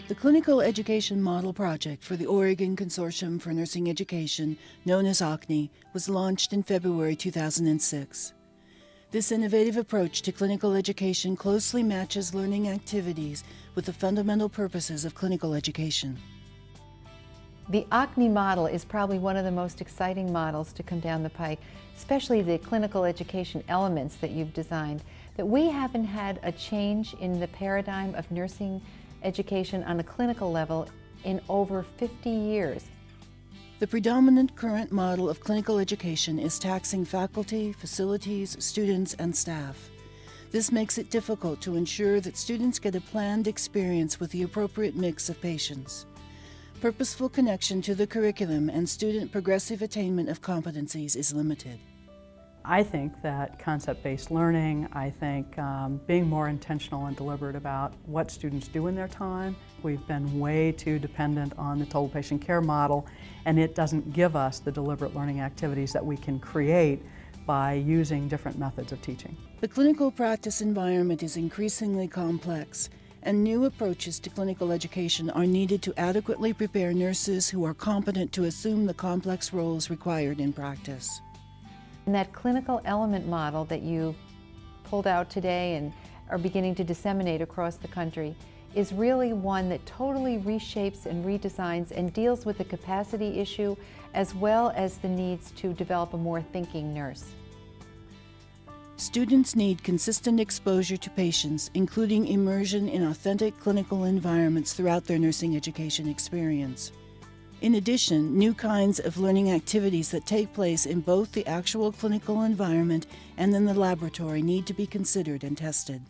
The Clinical Education Model Project for the Oregon Consortium for Nursing Education, known as OCNE, was launched in February 2006. This innovative approach to clinical education closely matches learning activities with the fundamental purposes of clinical education. The OCNE model is probably one of the most exciting models to come down the pike, especially the clinical education elements that you've designed. That we haven't had a change in the paradigm of nursing education on a clinical level in over 50 years. The predominant current model of clinical education is taxing faculty, facilities, students, and staff. This makes it difficult to ensure that students get a planned experience with the appropriate mix of patients. Purposeful connection to the curriculum and student progressive attainment of competencies is limited. I think that concept-based learning, being more intentional and deliberate about what students do in their time. We've been way too dependent on the total patient care model, and it doesn't give us the deliberate learning activities that we can create by using different methods of teaching. The clinical practice environment is increasingly complex, and new approaches to clinical education are needed to adequately prepare nurses who are competent to assume the complex roles required in practice. And that clinical element model that you pulled out today and are beginning to disseminate across the country is really one that totally reshapes and redesigns and deals with the capacity issue as well as the needs to develop a more thinking nurse. Students need consistent exposure to patients, including immersion in authentic clinical environments throughout their nursing education experience. In addition, new kinds of learning activities that take place in both the actual clinical environment and in the laboratory need to be considered and tested.